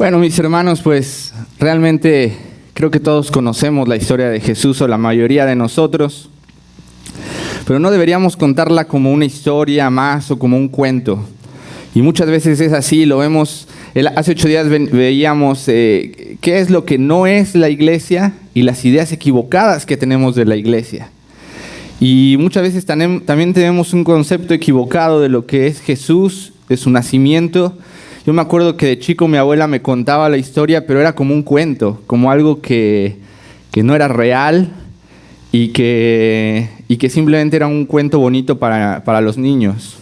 Bueno, mis hermanos, pues realmente creo que todos conocemos la historia de Jesús, o la mayoría de nosotros, pero no deberíamos contarla como una historia más o como un cuento. Y muchas veces es así, lo vemos. Hace 8 días veíamos qué es lo que no es la iglesia y las ideas equivocadas que tenemos de la iglesia. Y muchas veces también tenemos un concepto equivocado de lo que es Jesús, de su nacimiento. Yo me acuerdo que de chico mi abuela me contaba la historia, pero era como un cuento, como algo que no era real y que simplemente era un cuento bonito para los niños.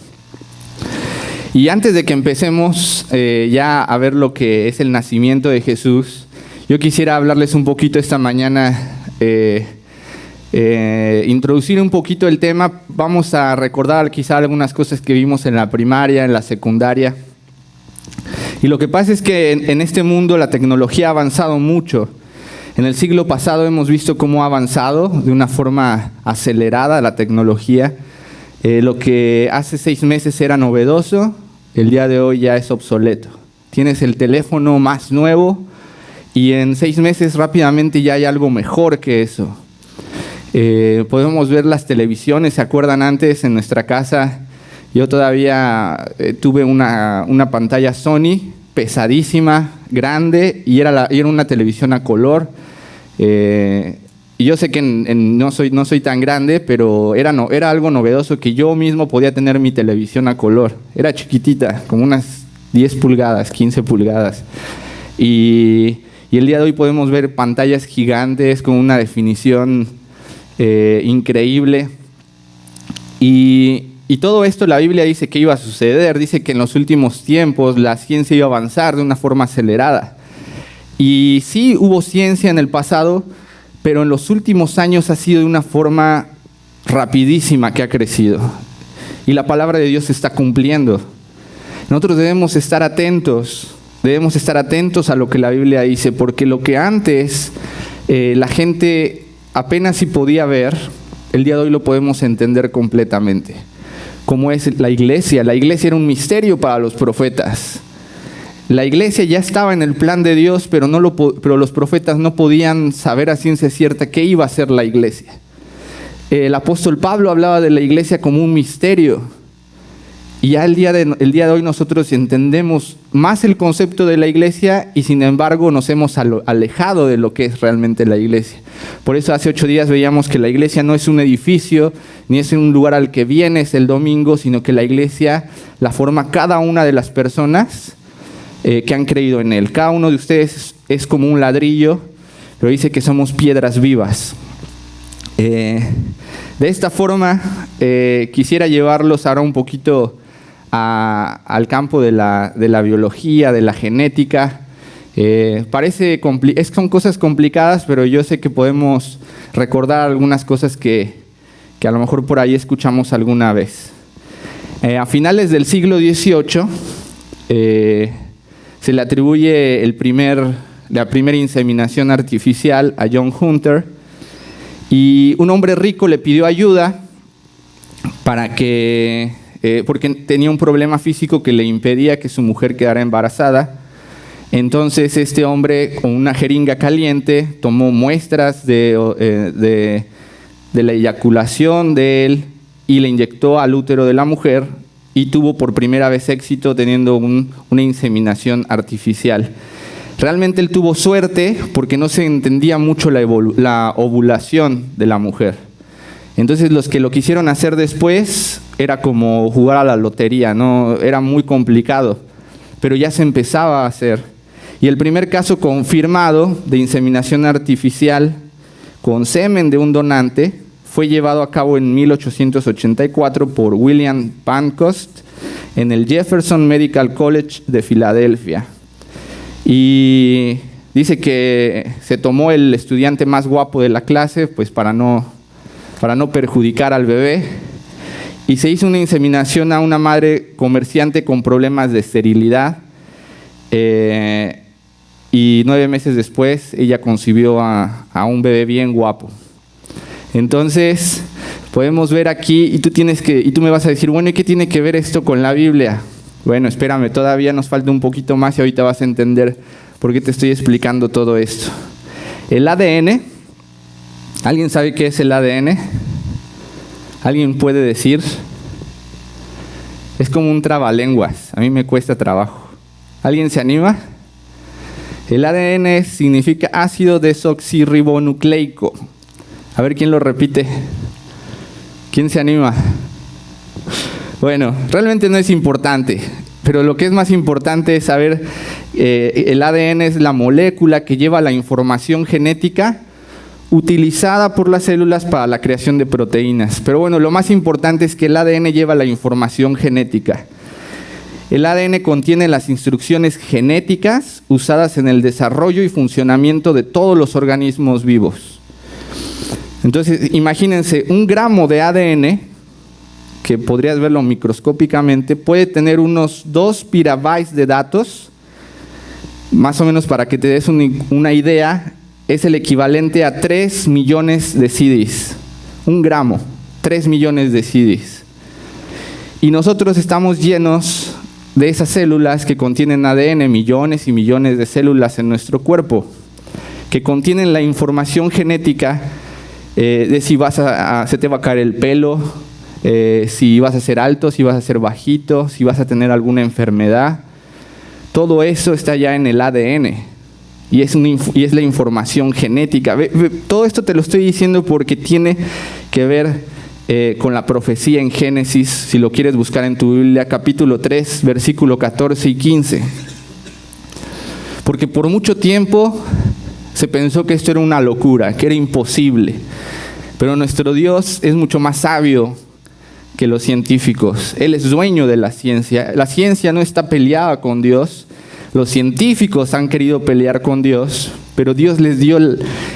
Y antes de que empecemos ya a ver lo que es el nacimiento de Jesús, yo quisiera hablarles un poquito esta mañana, introducir un poquito el tema. Vamos a recordar quizá algunas cosas que vimos en la primaria, en la secundaria. Y lo que pasa es que en este mundo la tecnología ha avanzado mucho. En el siglo pasado hemos visto cómo ha avanzado de una forma acelerada la tecnología. Lo que hace 6 meses era novedoso, el día de hoy ya es obsoleto. Tienes el teléfono más nuevo y en 6 meses rápidamente ya hay algo mejor que eso. Podemos ver las televisiones. ¿Se acuerdan antes en nuestra casa? Yo todavía tuve una pantalla Sony pesadísima, grande, y era una televisión a color. Y yo sé que no soy tan grande, pero era algo novedoso que yo mismo podía tener mi televisión a color. Era chiquitita, como unas 10 pulgadas, 15 pulgadas. Y el día de hoy podemos ver pantallas gigantes con una definición increíble. Y todo esto la Biblia dice que iba a suceder. Dice que en los últimos tiempos la ciencia iba a avanzar de una forma acelerada. Y sí hubo ciencia en el pasado, pero en los últimos años ha sido de una forma rapidísima que ha crecido. Y la palabra de Dios se está cumpliendo. Nosotros debemos estar atentos a lo que la Biblia dice, porque lo que antes la gente apenas si podía ver, el día de hoy lo podemos entender completamente. Como es la iglesia. La iglesia era un misterio para los profetas. La iglesia ya estaba en el plan de Dios, pero los profetas no podían saber a ciencia cierta qué iba a ser la iglesia. El apóstol Pablo hablaba de la iglesia como un misterio. Y ya el día de hoy nosotros entendemos más el concepto de la iglesia y sin embargo nos hemos alejado de lo que es realmente la iglesia. Por eso hace 8 días veíamos que la iglesia no es un edificio, ni es un lugar al que vienes el domingo, sino que la iglesia la forma cada una de las personas que han creído en él. Cada uno de ustedes es como un ladrillo, pero dice que somos piedras vivas. De esta forma quisiera llevarlos ahora un poquito al campo de la biología, de la genética. Son cosas complicadas, pero yo sé que podemos recordar algunas cosas que a lo mejor por ahí escuchamos alguna vez. A finales del siglo XVIII se le atribuye la primera inseminación artificial a John Hunter, y un hombre rico le pidió ayuda porque tenía un problema físico que le impedía que su mujer quedara embarazada. Entonces este hombre, con una jeringa caliente, tomó muestras de la eyaculación de él y le inyectó al útero de la mujer, y tuvo por primera vez éxito teniendo una inseminación artificial. Realmente él tuvo suerte porque no se entendía mucho la ovulación de la mujer. Entonces los que lo quisieron hacer después era como jugar a la lotería, ¿no? Era muy complicado, pero ya se empezaba a hacer. Y el primer caso confirmado de inseminación artificial con semen de un donante fue llevado a cabo en 1884 por William Pancoast en el Jefferson Medical College de Filadelfia. Y dice que se tomó el estudiante más guapo de la clase, pues para no perjudicar al bebé, y se hizo una inseminación a una madre comerciante con problemas de esterilidad, y 9 meses después ella concibió a un bebé bien guapo. Entonces podemos ver aquí, y tú me vas a decir, bueno, ¿y qué tiene que ver esto con la Biblia? Bueno, espérame, todavía nos falta un poquito más y ahorita vas a entender ¿Por qué te estoy explicando todo esto? El ADN, ¿alguien sabe qué es el ADN? ¿Alguien puede decir? Es como un trabalenguas, a mí me cuesta trabajo. ¿Alguien se anima? El ADN significa ácido desoxirribonucleico. A ver quién lo repite. ¿Quién se anima? Bueno, realmente no es importante, pero lo que es más importante es saber, el ADN es la molécula que lleva la información genética utilizada por las células para la creación de proteínas. Pero bueno, lo más importante es que el ADN lleva la información genética. El ADN contiene las instrucciones genéticas usadas en el desarrollo y funcionamiento de todos los organismos vivos. Entonces, imagínense, 1 gramo de ADN, que podrías verlo microscópicamente, puede tener unos 2 petabytes de datos, más o menos para que te des una idea, es el equivalente a 3 millones de CDs. 1 gramo, 3 millones de CDs. Y nosotros estamos llenos de esas células que contienen ADN, millones y millones de células en nuestro cuerpo, que contienen la información genética de si se te va a caer el pelo, si vas a ser alto, si vas a ser bajito, si vas a tener alguna enfermedad. Todo eso está ya en el ADN y es la información genética. Todo esto te lo estoy diciendo porque tiene que ver con la profecía en Génesis, si lo quieres buscar en tu Biblia, capítulo 3, versículo 14 y 15. Porque por mucho tiempo se pensó que esto era una locura, que era imposible. Pero nuestro Dios es mucho más sabio que los científicos. Él es dueño de la ciencia. La ciencia no está peleada con Dios. Los científicos han querido pelear con Dios, pero Dios les dio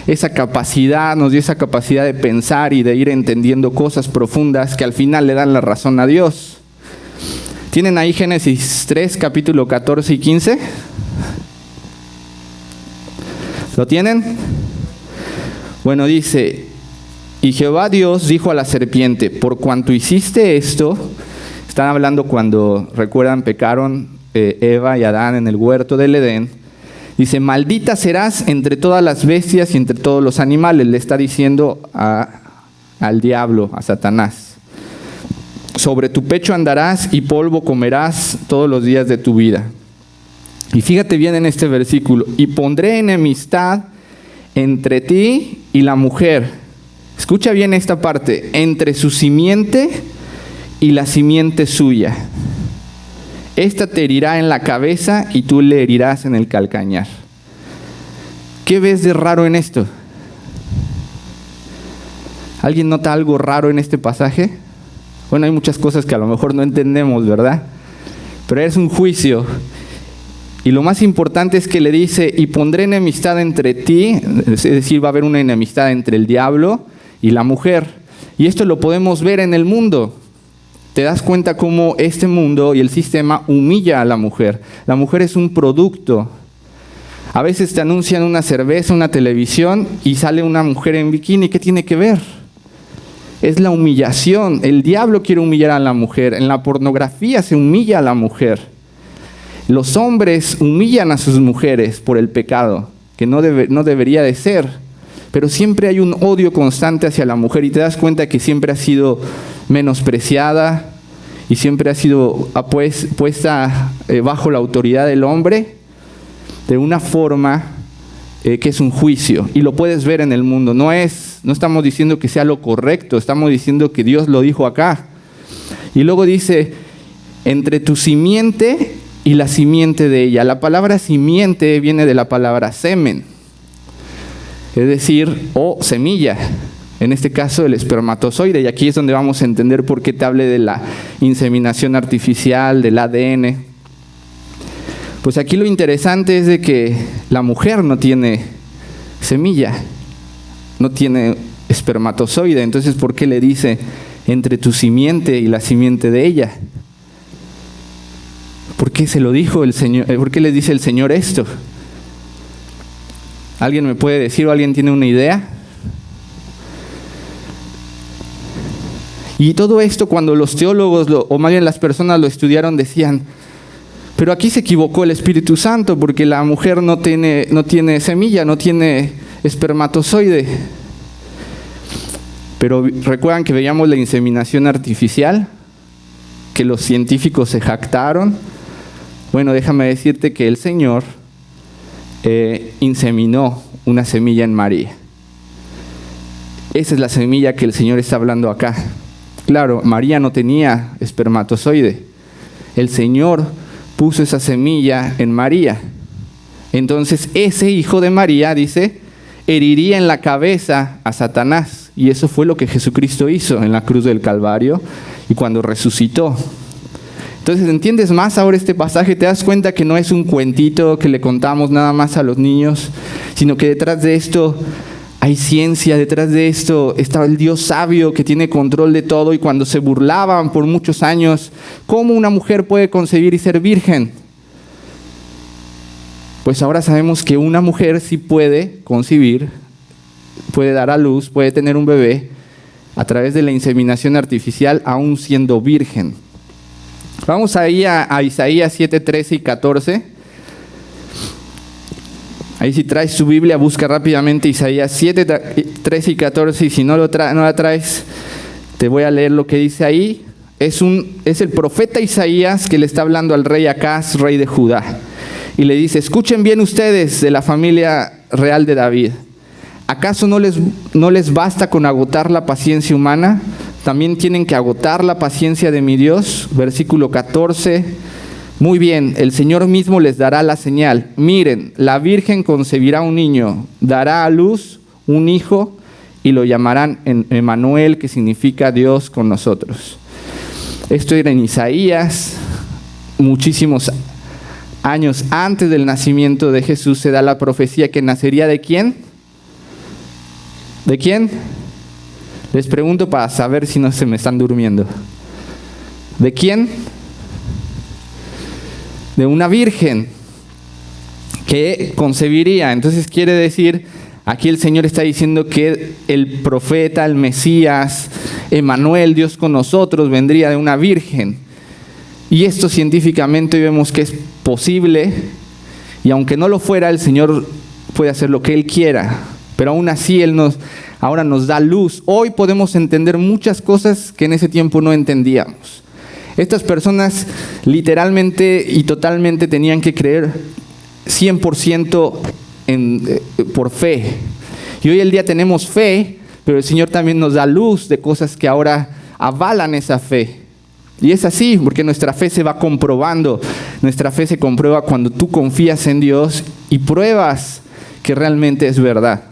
esa capacidad, nos dio esa capacidad de pensar y de ir entendiendo cosas profundas que al final le dan la razón a Dios. ¿Tienen ahí Génesis 3, capítulo 14 y 15? ¿Lo tienen? Bueno, dice: y Jehová Dios dijo a la serpiente, por cuanto hiciste esto, están hablando cuando, recuerdan, pecaron Eva y Adán en el huerto del Edén, dice: maldita serás entre todas las bestias y entre todos los animales. Le está diciendo al diablo, a Satanás: sobre tu pecho andarás y polvo comerás todos los días de tu vida. Y fíjate bien en este versículo: y pondré enemistad entre ti y la mujer. Escucha bien esta parte: entre su simiente y la simiente suya. Esta te herirá en la cabeza y tú le herirás en el calcañar. ¿Qué ves de raro en esto? ¿Alguien nota algo raro en este pasaje? Bueno, hay muchas cosas que a lo mejor no entendemos, ¿verdad? Pero es un juicio. Y lo más importante es que le dice: y pondré enemistad entre ti, es decir, va a haber una enemistad entre el diablo y la mujer. Y esto lo podemos ver en el mundo. Te das cuenta cómo este mundo y el sistema humilla a la mujer. La mujer es un producto. A veces te anuncian una cerveza, una televisión y sale una mujer en bikini. ¿Qué tiene que ver? Es la humillación. El diablo quiere humillar a la mujer. En la pornografía se humilla a la mujer. Los hombres humillan a sus mujeres por el pecado, que no debería de ser. Pero siempre hay un odio constante hacia la mujer y te das cuenta que siempre ha sido menospreciada y siempre ha sido puesta bajo la autoridad del hombre de una forma que es un juicio. Y lo puedes ver en el mundo. No estamos diciendo que sea lo correcto, estamos diciendo que Dios lo dijo acá. Y luego dice: entre tu simiente y la simiente de ella. La palabra simiente viene de la palabra semen, es decir, o semilla. En este caso el espermatozoide, y aquí es donde vamos a entender por qué te hablé de la inseminación artificial, del ADN. Pues aquí lo interesante es de que la mujer no tiene semilla, no tiene espermatozoide. Entonces, ¿por qué le dice entre tu simiente y la simiente de ella? ¿Por qué se lo dijo el Señor? ¿Por qué les dice el Señor esto? ¿Alguien me puede decir o alguien tiene una idea? Y todo esto, cuando los teólogos, o más bien las personas lo estudiaron, decían: Pero aquí se equivocó el Espíritu Santo, porque la mujer no tiene semilla, no tiene espermatozoide. Pero recuerdan que veíamos la inseminación artificial, que los científicos se jactaron. Bueno, déjame decirte que el Señor inseminó una semilla en María. Esa es la semilla que el Señor está hablando acá. Claro, María no tenía espermatozoide. El Señor puso esa semilla en María. Entonces ese hijo de María, dice, heriría en la cabeza a Satanás. Y eso fue lo que Jesucristo hizo en la cruz del Calvario y cuando resucitó. Entonces, ¿entiendes más ahora este pasaje? Te das cuenta que no es un cuentito que le contamos nada más a los niños, sino que detrás de esto hay ciencia, detrás de esto estaba el Dios sabio que tiene control de todo, y cuando se burlaban por muchos años, ¿cómo una mujer puede concebir y ser virgen? Pues ahora sabemos que una mujer sí puede concebir, puede dar a luz, puede tener un bebé a través de la inseminación artificial, aún siendo virgen. Vamos ahí a Isaías 7, 13 y 14. Ahí si traes tu Biblia, busca rápidamente Isaías 7, 13 y 14. Y si no la traes, te voy a leer lo que dice ahí. Es el profeta Isaías que le está hablando al rey Acaz, rey de Judá. Y le dice: escuchen bien ustedes de la familia real de David. ¿Acaso no les basta con agotar la paciencia humana? También tienen que agotar la paciencia de mi Dios. Versículo 14. Muy bien, el Señor mismo les dará la señal. Miren, la Virgen concebirá un niño, dará a luz un hijo y lo llamarán Emmanuel, que significa Dios con nosotros. Esto era en Isaías. Muchísimos años antes del nacimiento de Jesús se da la profecía que nacería ¿de quién? ¿De quién? Les pregunto para saber si no se me están durmiendo. ¿De quién? De una virgen que concebiría. Entonces quiere decir, aquí el Señor está diciendo que el profeta, el Mesías, Emmanuel, Dios con nosotros, vendría de una virgen. Y esto científicamente vemos que es posible, y aunque no lo fuera, el Señor puede hacer lo que Él quiera, pero aún así Él ahora nos da luz. Hoy podemos entender muchas cosas que en ese tiempo no entendíamos. Estas personas literalmente y totalmente tenían que creer 100% por fe. Y hoy el día tenemos fe, pero el Señor también nos da luz de cosas que ahora avalan esa fe. Y es así, porque nuestra fe se va comprobando. Nuestra fe se comprueba cuando tú confías en Dios y pruebas que realmente es verdad.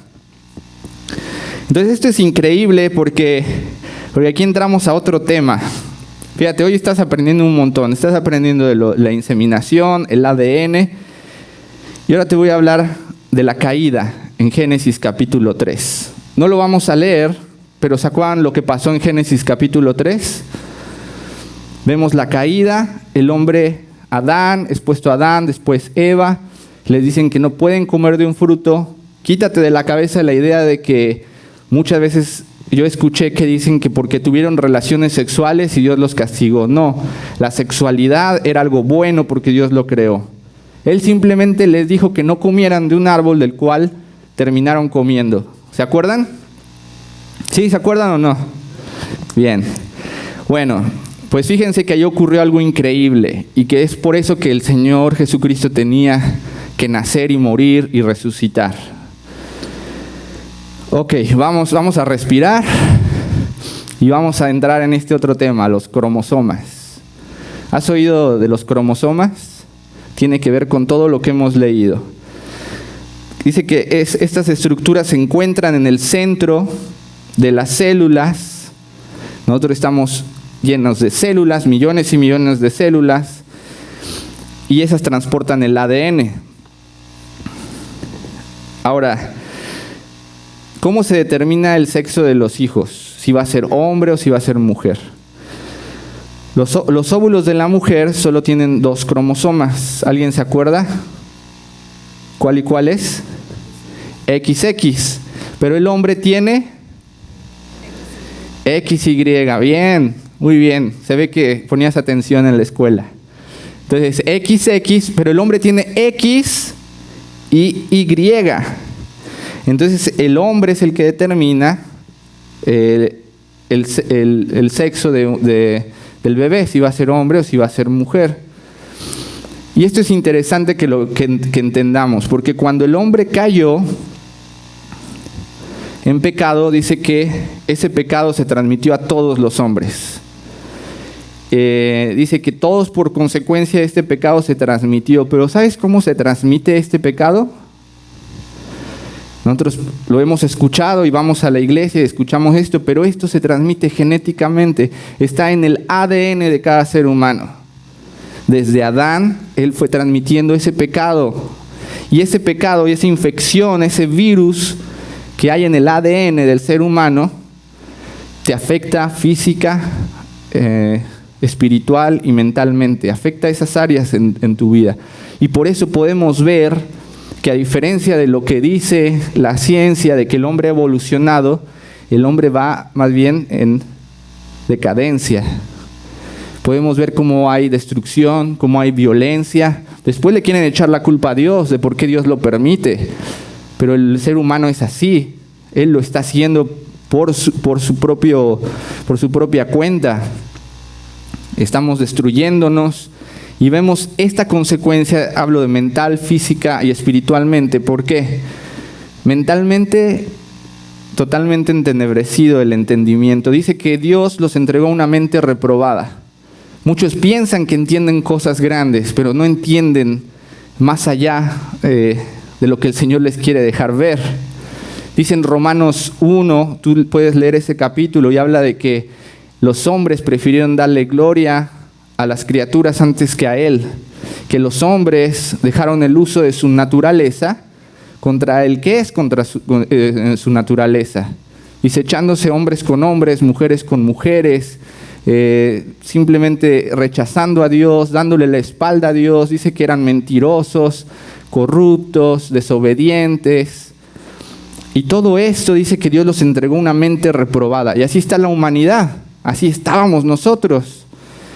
Entonces esto es increíble porque aquí entramos a otro tema. Fíjate, hoy estás aprendiendo un montón. Estás aprendiendo de la inseminación, el ADN. Y ahora te voy a hablar de la caída en Génesis capítulo 3. No lo vamos a leer, pero ¿se acuerdan lo que pasó en Génesis capítulo 3? Vemos la caída, el hombre Adán, es puesto Adán, después Eva. Les dicen que no pueden comer de un fruto. Quítate de la cabeza la idea de que muchas veces yo escuché que dicen que porque tuvieron relaciones sexuales y Dios los castigó. No, la sexualidad era algo bueno porque Dios lo creó. Él simplemente les dijo que no comieran de un árbol del cual terminaron comiendo. ¿Se acuerdan? ¿Sí? ¿Se acuerdan o no? Bien. Bueno, pues fíjense que ahí ocurrió algo increíble y que es por eso que el Señor Jesucristo tenía que nacer y morir y resucitar. Ok, vamos a respirar y vamos a entrar en este otro tema, los cromosomas. ¿Has oído de los cromosomas? Tiene que ver con todo lo que hemos leído. Dice que estas estructuras se encuentran en el centro de las células. Nosotros estamos llenos de células, millones y millones de células, y esas transportan el ADN. Ahora, ¿cómo se determina el sexo de los hijos? Si va a ser hombre o si va a ser mujer. Los óvulos de la mujer solo tienen 2 cromosomas. ¿Alguien se acuerda? ¿Cuál y cuál es? XX. Pero el hombre tiene XY. Bien, muy bien. Se ve que ponías atención en la escuela. Entonces, XX, pero el hombre tiene X y Y. Entonces, el hombre es el que determina el sexo del bebé, si va a ser hombre o si va a ser mujer. Y esto es interesante que entendamos, porque cuando el hombre cayó en pecado, dice que ese pecado se transmitió a todos los hombres. Dice que todos por consecuencia de este pecado se transmitió. Pero ¿sabes cómo se transmite este pecado? Nosotros lo hemos escuchado y vamos a la iglesia y escuchamos esto, pero esto se transmite genéticamente. Está en el ADN de cada ser humano. Desde Adán, él fue transmitiendo ese pecado. Y ese pecado y esa infección, ese virus que hay en el ADN del ser humano, te afecta física, espiritual y mentalmente. Afecta esas áreas en tu vida. Y por eso podemos ver que a diferencia de lo que dice la ciencia, de que el hombre ha evolucionado, el hombre va más bien en decadencia. Podemos ver cómo hay destrucción, cómo hay violencia. Después le quieren echar la culpa a Dios de por qué Dios lo permite. Pero el ser humano es así. Él lo está haciendo por su propia cuenta. Estamos destruyéndonos y vemos esta consecuencia. Hablo de mental, física y espiritualmente. ¿Por qué? Mentalmente, totalmente entenebrecido el entendimiento. Dice que Dios los entregó a una mente reprobada. Muchos piensan que entienden cosas grandes, pero no entienden más allá de lo que el Señor les quiere dejar ver. Dice en Romanos 1, tú puedes leer ese capítulo y habla de que los hombres prefirieron darle gloria a las criaturas antes que a Él, que los hombres dejaron el uso de su naturaleza contra el que es contra su naturaleza, dice echándose hombres con hombres, mujeres con mujeres, simplemente rechazando a Dios, dándole la espalda a Dios. Dice que eran mentirosos, corruptos, desobedientes. Y todo esto dice que Dios los entregó una mente reprobada. Y así está la humanidad. Así estábamos nosotros.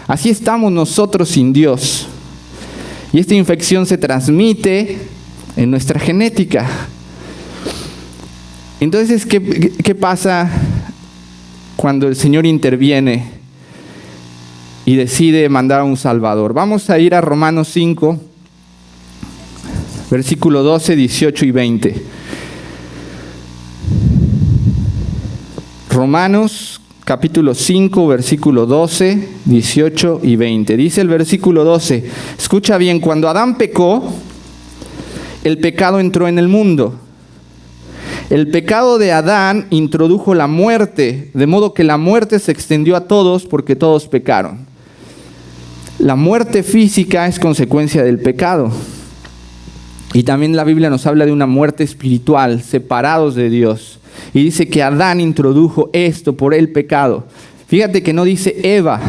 Así estamos nosotros sin Dios. Y esta infección se transmite en nuestra genética. Entonces, ¿qué pasa cuando el Señor interviene y decide mandar a un Salvador? Vamos a ir a Romanos 5, versículo 12, 18 y 20. Romanos capítulo 5, versículo 12, 18 y 20. Dice el versículo 12, escucha bien, cuando Adán pecó, el pecado entró en el mundo. El pecado de Adán introdujo la muerte, de modo que la muerte se extendió a todos porque todos pecaron. La muerte física es consecuencia del pecado. Y también la Biblia nos habla de una muerte espiritual, separados de Dios. Y dice que Adán introdujo esto por el pecado. Fíjate que no dice Eva,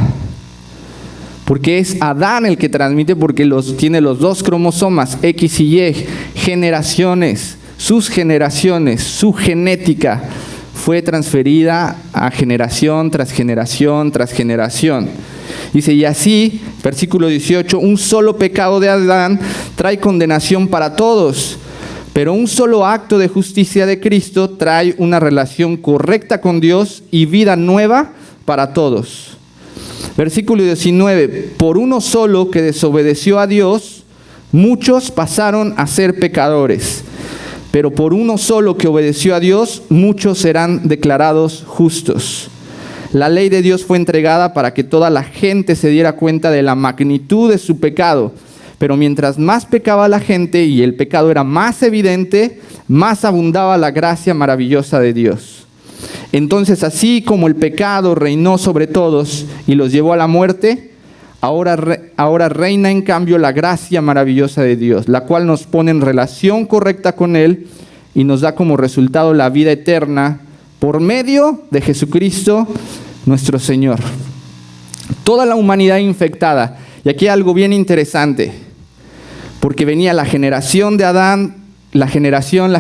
porque es Adán el que transmite, porque tiene los dos cromosomas, X y Y, generaciones, su genética fue transferida a generación tras generación tras generación. Dice, y así, versículo 18, un solo pecado de Adán trae condenación para todos, pero un solo acto de justicia de Cristo trae una relación correcta con Dios y vida nueva para todos. Versículo 19, por uno solo que desobedeció a Dios, muchos pasaron a ser pecadores. Pero por uno solo que obedeció a Dios, muchos serán declarados justos. La ley de Dios fue entregada para que toda la gente se diera cuenta de la magnitud de su pecado. Pero mientras más pecaba la gente y el pecado era más evidente, más abundaba la gracia maravillosa de Dios. Entonces, así como el pecado reinó sobre todos y los llevó a la muerte, ahora reina en cambio la gracia maravillosa de Dios, la cual nos pone en relación correcta con Él y nos da como resultado la vida eterna por medio de Jesucristo nuestro Señor. Toda la humanidad infectada. Y aquí hay algo bien interesante, porque venía la generación de Adán, la generación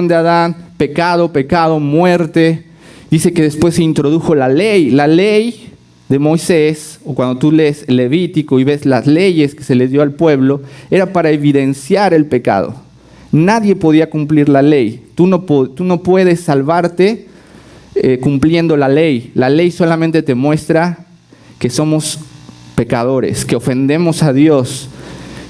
de Adán, pecado, muerte. Dice que después se introdujo la ley de Moisés, o cuando tú lees Levítico y ves las leyes que se les dio al pueblo, era para evidenciar el pecado. Nadie podía cumplir la ley. Tú no puedes salvarte cumpliendo la ley. La ley solamente te muestra que somos pecadores, que ofendemos a Dios,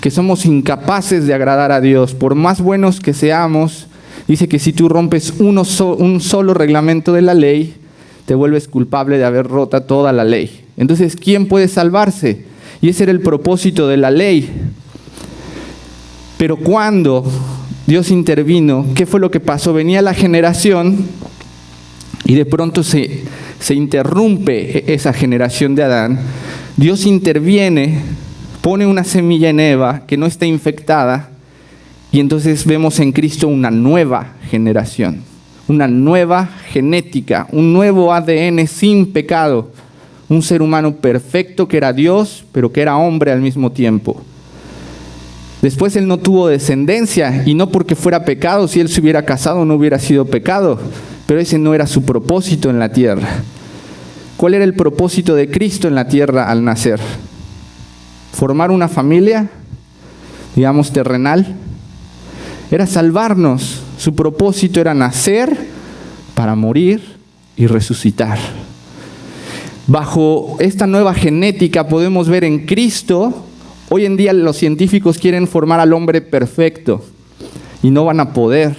que somos incapaces de agradar a Dios. Por más buenos que seamos, dice que si tú rompes un solo reglamento de la ley, te vuelves culpable de haber roto toda la ley. Entonces, ¿quién puede salvarse? Y ese era el propósito de la ley. Pero cuando Dios intervino, ¿qué fue lo que pasó? Venía la generación y de pronto se interrumpe esa generación de Adán. Dios interviene, pone una semilla en Eva que no está infectada, y entonces vemos en Cristo una nueva generación, una nueva genética, un nuevo ADN sin pecado, un ser humano perfecto que era Dios, pero que era hombre al mismo tiempo. Después él no tuvo descendencia, y no porque fuera pecado. Si él se hubiera casado no hubiera sido pecado, pero ese no era su propósito en la tierra. ¿Cuál era el propósito de Cristo en la tierra al nacer? ¿Formar una familia, digamos, terrenal? Era salvarnos. Su propósito era nacer para morir y resucitar. Bajo esta nueva genética podemos ver en Cristo. Hoy en día los científicos quieren formar al hombre perfecto y no van a poder,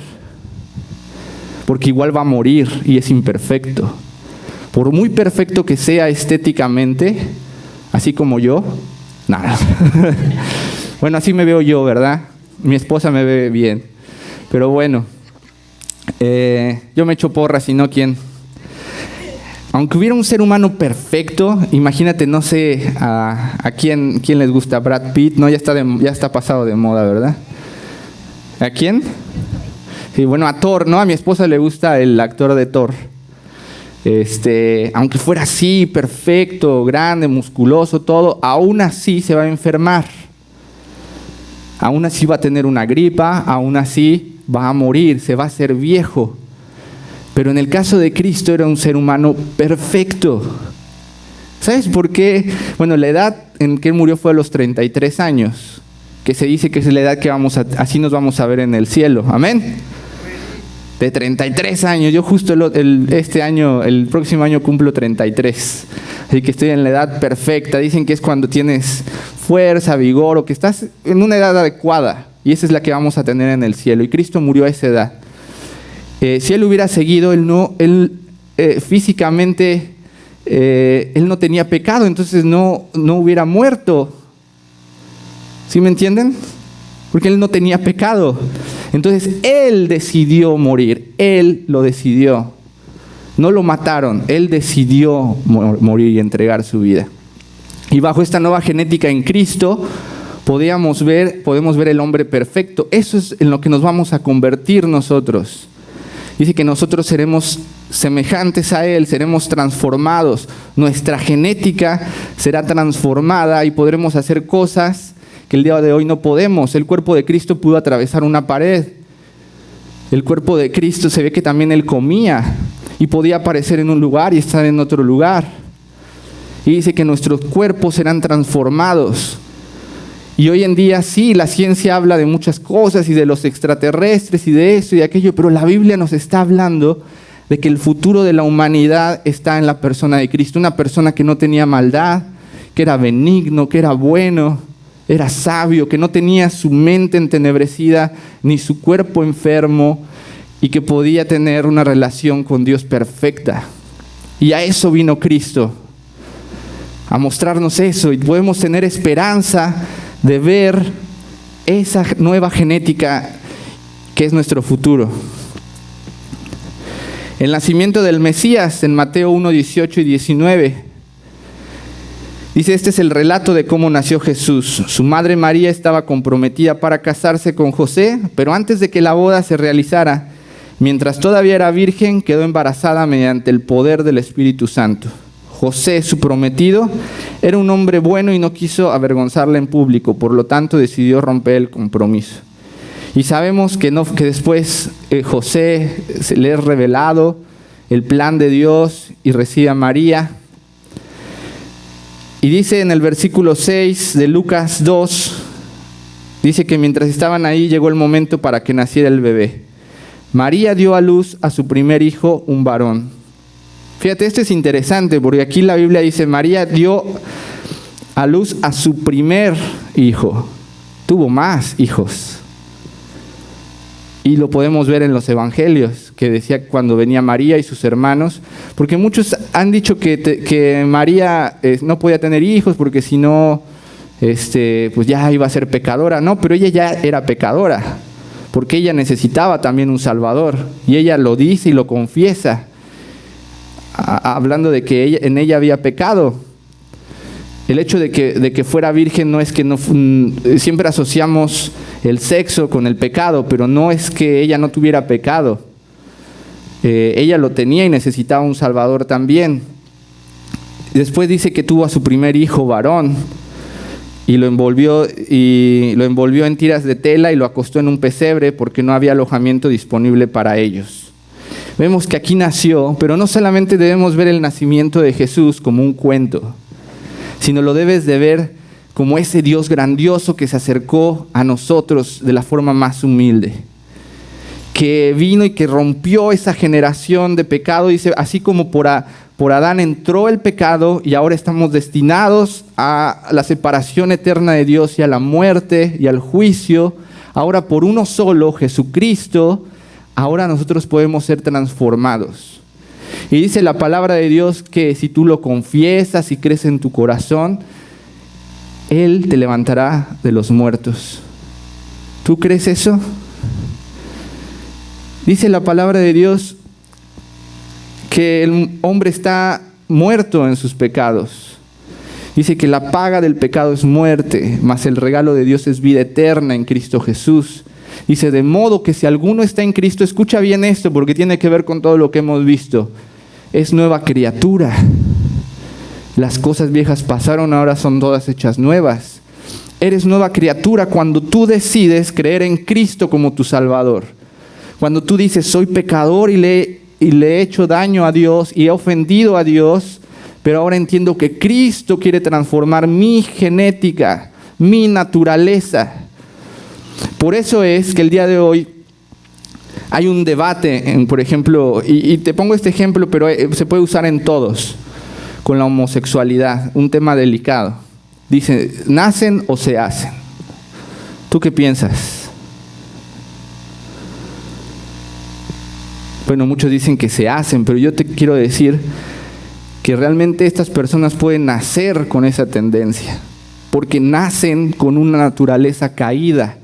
porque igual va a morir y es imperfecto. Por muy perfecto que sea estéticamente, así como yo, nada. Bueno, así me veo yo, ¿verdad? Mi esposa me ve bien, pero bueno, yo me echo porras y no quién. Aunque hubiera un ser humano perfecto, imagínate, no sé a quién les gusta. Brad Pitt, no, ya está pasado de moda, ¿verdad? ¿A quién? Sí, bueno, a Thor, ¿no? A mi esposa le gusta el actor de Thor. Aunque fuera así, perfecto, grande, musculoso, todo, aún así se va a enfermar. Aún así va a tener una gripa, aún así va a morir, se va a hacer viejo. Pero en el caso de Cristo era un ser humano perfecto. ¿Sabes por qué? Bueno, la edad en que él murió fue a los 33 años, que se dice que es la edad que así nos vamos a ver en el cielo. Amén. De 33 años. Yo justo el próximo año cumplo 33. Así que estoy en la edad perfecta. Dicen que es cuando tienes fuerza, vigor, o que estás en una edad adecuada. Y esa es la que vamos a tener en el cielo. Y Cristo murió a esa edad. Si él hubiera seguido, físicamente, él no tenía pecado, entonces no hubiera muerto. ¿Sí me entienden? Porque él no tenía pecado. Entonces él decidió morir, él lo decidió. No lo mataron, él decidió morir y entregar su vida. Y bajo esta nueva genética en Cristo, podemos ver el hombre perfecto. Eso es en lo que nos vamos a convertir nosotros. Dice que nosotros seremos semejantes a Él, seremos transformados. Nuestra genética será transformada y podremos hacer cosas que el día de hoy no podemos. El cuerpo de Cristo pudo atravesar una pared. El cuerpo de Cristo se ve que también Él comía y podía aparecer en un lugar y estar en otro lugar. Y dice que nuestros cuerpos serán transformados. Y hoy en día sí, la ciencia habla de muchas cosas y de los extraterrestres y de esto y de aquello, pero la Biblia nos está hablando de que el futuro de la humanidad está en la persona de Cristo. Una persona que no tenía maldad, que era benigno, que era bueno, era sabio, que no tenía su mente entenebrecida ni su cuerpo enfermo y que podía tener una relación con Dios perfecta. Y a eso vino Cristo, a mostrarnos eso, y podemos tener esperanza de ver esa nueva genética que es nuestro futuro. El nacimiento del Mesías en Mateo 1, 18 y 19. Dice, este es el relato de cómo nació Jesús. Su madre María estaba comprometida para casarse con José, pero antes de que la boda se realizara, mientras todavía era virgen, quedó embarazada mediante el poder del Espíritu Santo. José, su prometido, era un hombre bueno y no quiso avergonzarla en público, por lo tanto decidió romper el compromiso. Y sabemos que después José se le es revelado el plan de Dios y recibe a María. Y dice en el versículo 6 de Lucas 2, dice que mientras estaban ahí llegó el momento para que naciera el bebé. María dio a luz a su primer hijo, un varón. Fíjate, esto es interesante porque aquí la Biblia dice, María dio a luz a su primer hijo. Tuvo más hijos. Y lo podemos ver en los evangelios, que decía cuando venía María y sus hermanos, porque muchos han dicho que María no podía tener hijos porque si no, pues ya iba a ser pecadora. No, pero ella ya era pecadora, porque ella necesitaba también un Salvador. Y ella lo dice y lo confiesa, hablando de que en ella había pecado. El hecho de que fuera virgen no es que no, siempre asociamos el sexo con el pecado, pero no es que ella no tuviera pecado. Ella lo tenía y necesitaba un Salvador también. Después dice que tuvo a su primer hijo varón y lo envolvió en tiras de tela y lo acostó en un pesebre porque no había alojamiento disponible para ellos. Vemos que aquí nació, pero no solamente debemos ver el nacimiento de Jesús como un cuento, sino lo debes de ver como ese Dios grandioso que se acercó a nosotros de la forma más humilde, que vino y que rompió esa generación de pecado. Dice, así como por Adán entró el pecado y ahora estamos destinados a la separación eterna de Dios y a la muerte y al juicio, ahora por uno solo, Jesucristo, ahora nosotros podemos ser transformados. Y dice la palabra de Dios que si tú lo confiesas y crees en tu corazón, Él te levantará de los muertos. ¿Tú crees eso? Dice la palabra de Dios que el hombre está muerto en sus pecados. Dice que la paga del pecado es muerte, mas el regalo de Dios es vida eterna en Cristo Jesús. Dice, de modo que si alguno está en Cristo, escucha bien esto porque tiene que ver con todo lo que hemos visto, es nueva criatura. Las cosas viejas pasaron, ahora son todas hechas nuevas. Eres nueva criatura cuando tú decides creer en Cristo como tu Salvador. Cuando tú dices, soy pecador y le he hecho daño a Dios y he ofendido a Dios, pero ahora entiendo que Cristo quiere transformar mi genética, mi naturaleza. Por eso es que el día de hoy hay un debate, por ejemplo, y te pongo este ejemplo, pero se puede usar en todos, con la homosexualidad, un tema delicado. Dice, ¿nacen o se hacen? ¿Tú qué piensas? Bueno, muchos dicen que se hacen, pero yo te quiero decir que realmente estas personas pueden nacer con esa tendencia, porque nacen con una naturaleza caída,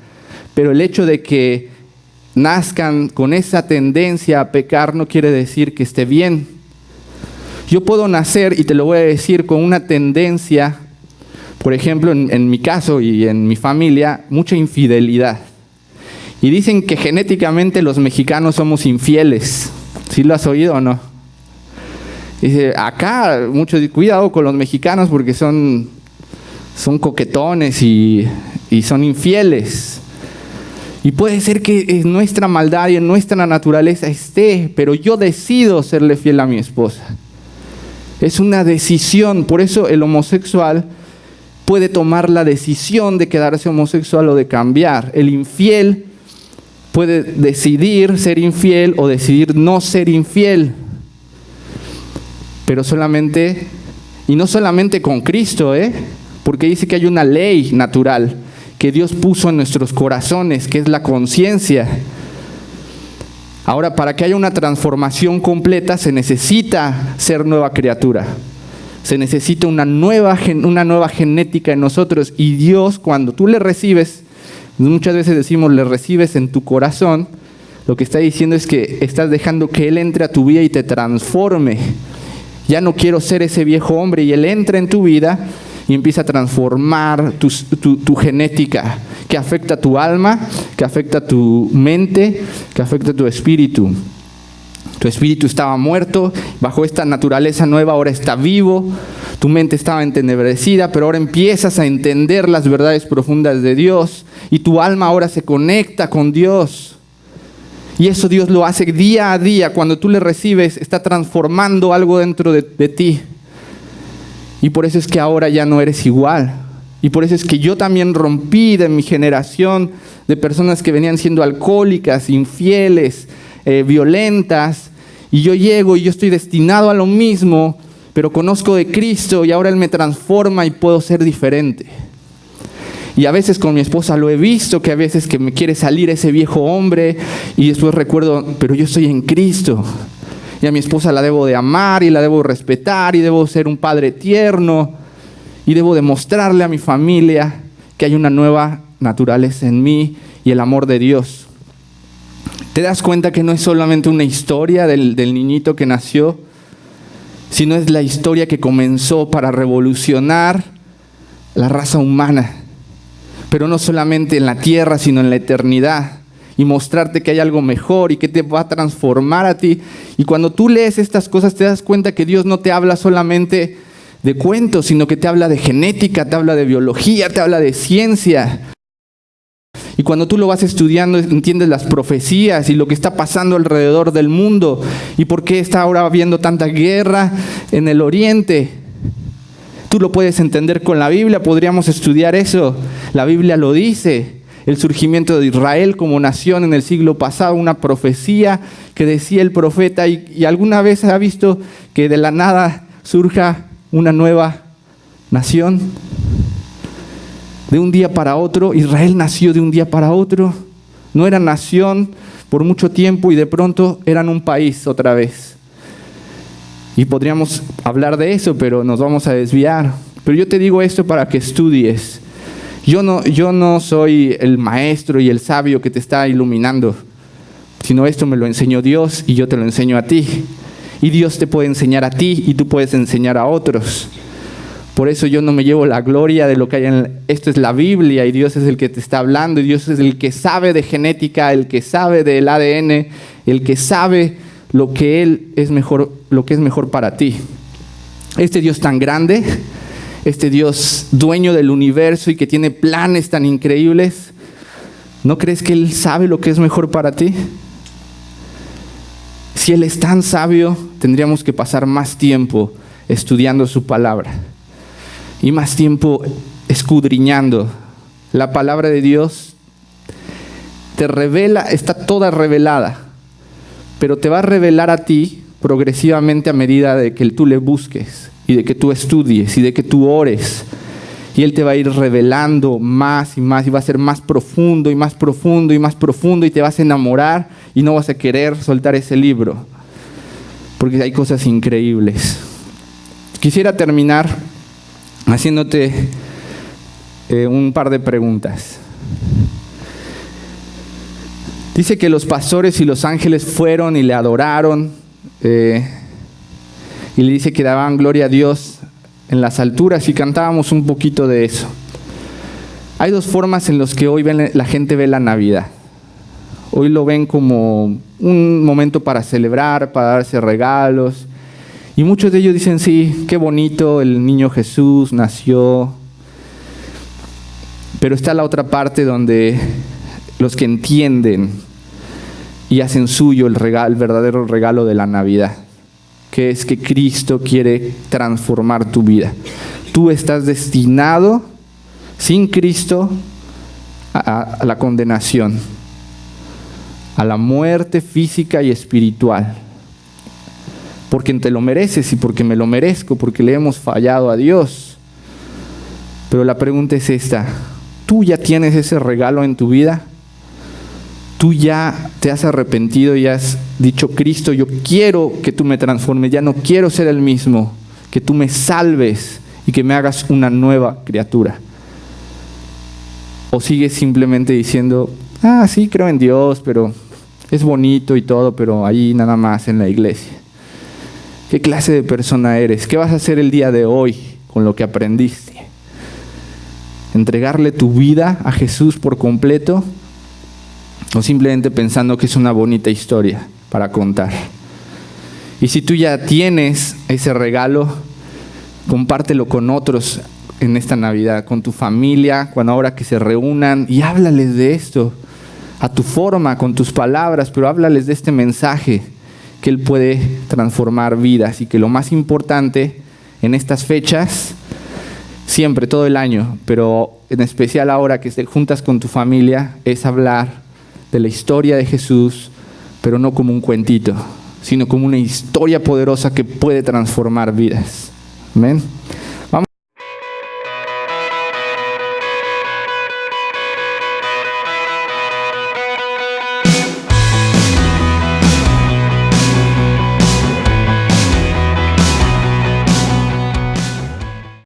pero el hecho de que nazcan con esa tendencia a pecar no quiere decir que esté bien. Yo puedo nacer, y te lo voy a decir, con una tendencia, por ejemplo, en mi caso y en mi familia, mucha infidelidad. Y dicen que genéticamente los mexicanos somos infieles. ¿Sí lo has oído o no? Dice, acá, mucho cuidado con los mexicanos porque son coquetones y son infieles. Y puede ser que en nuestra maldad y en nuestra naturaleza esté, pero yo decido serle fiel a mi esposa. Es una decisión, por eso el homosexual puede tomar la decisión de quedarse homosexual o de cambiar. El infiel puede decidir ser infiel o decidir no ser infiel. Pero solamente, y no solamente con Cristo, porque dice que hay una ley natural que Dios puso en nuestros corazones, que es la conciencia. Ahora, para que haya una transformación completa, se necesita ser nueva criatura. Se necesita una nueva genética en nosotros. Y Dios, cuando tú le recibes, muchas veces decimos, le recibes en tu corazón, lo que está diciendo es que estás dejando que Él entre a tu vida y te transforme. Ya no quiero ser ese viejo hombre, y Él entra en tu vida y empieza a transformar tu genética, que afecta a tu alma, que afecta a tu mente, que afecta a tu espíritu. Tu espíritu estaba muerto, bajo esta naturaleza nueva ahora está vivo. Tu mente estaba entenebrecida, pero ahora empiezas a entender las verdades profundas de Dios, y tu alma ahora se conecta con Dios. Y eso Dios lo hace día a día. Cuando tú le recibes, está transformando algo dentro de ti. Y por eso es que ahora ya no eres igual. Y por eso es que yo también rompí de mi generación de personas que venían siendo alcohólicas, infieles, violentas. Y yo llego y yo estoy destinado a lo mismo, pero conozco de Cristo y ahora Él me transforma y puedo ser diferente. Y a veces con mi esposa lo he visto, que a veces que me quiere salir ese viejo hombre y después recuerdo, pero yo estoy en Cristo. Y a mi esposa la debo de amar y la debo respetar y debo ser un padre tierno y debo demostrarle a mi familia que hay una nueva naturaleza en mí y el amor de Dios. ¿Te das cuenta que no es solamente una historia del niñito que nació, sino es la historia que comenzó para revolucionar la raza humana? Pero no solamente en la tierra, sino en la eternidad. Y mostrarte que hay algo mejor y que te va a transformar a ti. Y cuando tú lees estas cosas te das cuenta que Dios no te habla solamente de cuentos, sino que te habla de genética, te habla de biología, te habla de ciencia. Y cuando tú lo vas estudiando entiendes las profecías y lo que está pasando alrededor del mundo. Y por qué está ahora habiendo tanta guerra en el oriente. Tú lo puedes entender con la Biblia, podríamos estudiar eso. La Biblia lo dice. El surgimiento de Israel como nación en el siglo pasado, una profecía que decía el profeta. ¿Y alguna vez ha visto que de la nada surja una nueva nación? De un día para otro, Israel nació de un día para otro. No era nación por mucho tiempo y de pronto eran un país otra vez. Y podríamos hablar de eso, pero nos vamos a desviar. Pero yo te digo esto para que estudies. Yo no soy el maestro y el sabio que te está iluminando, sino esto me lo enseñó Dios y yo te lo enseño a ti. Y Dios te puede enseñar a ti y tú puedes enseñar a otros. Por eso yo no me llevo la gloria de lo que hay esto es la Biblia y Dios es el que te está hablando y Dios es el que sabe de genética, el que sabe del ADN, el que sabe lo que es mejor para ti. Este Dios tan grande, este Dios dueño del universo y que tiene planes tan increíbles, ¿no crees que Él sabe lo que es mejor para ti? Si Él es tan sabio, tendríamos que pasar más tiempo estudiando su palabra y más tiempo escudriñando. La palabra de Dios te revela, está toda revelada, pero te va a revelar a ti progresivamente a medida de que tú le busques y de que tú estudies y de que tú ores. Y Él te va a ir revelando más y más y va a ser más profundo y más profundo y más profundo y te vas a enamorar y no vas a querer soltar ese libro porque hay cosas increíbles. Quisiera terminar haciéndote un par de preguntas. Dice que los pastores y los ángeles fueron y le adoraron y le dice que daban gloria a Dios en las alturas y cantábamos un poquito de eso. Hay dos formas en las que hoy la gente ve la Navidad. Hoy lo ven como un momento para celebrar, para darse regalos. Y muchos de ellos dicen, sí, qué bonito, el niño Jesús nació. Pero está la otra parte donde los que entienden y hacen suyo el verdadero regalo de la Navidad, que es que Cristo quiere transformar tu vida. Tú estás destinado, sin Cristo, a la condenación, a la muerte física y espiritual. Porque te lo mereces y porque me lo merezco, porque le hemos fallado a Dios. Pero la pregunta es esta: ¿tú ya tienes ese regalo en tu vida? ¿Tú ya te has arrepentido y has dicho, Cristo, yo quiero que tú me transformes, ya no quiero ser el mismo, que tú me salves y que me hagas una nueva criatura? ¿O sigues simplemente diciendo, sí, creo en Dios, pero es bonito y todo, pero ahí nada más en la iglesia? ¿Qué clase de persona eres? ¿Qué vas a hacer el día de hoy con lo que aprendiste? ¿Entregarle tu vida a Jesús por completo? ¿O simplemente pensando que es una bonita historia para contar? Y si tú ya tienes ese regalo, compártelo con otros en esta Navidad, con tu familia, cuando ahora que se reúnan, y háblales de esto, a tu forma, con tus palabras, pero háblales de este mensaje, que Él puede transformar vidas y que lo más importante en estas fechas, siempre, todo el año, pero en especial ahora que te juntas con tu familia, es hablar de la historia de Jesús, pero no como un cuentito, sino como una historia poderosa que puede transformar vidas. Amén.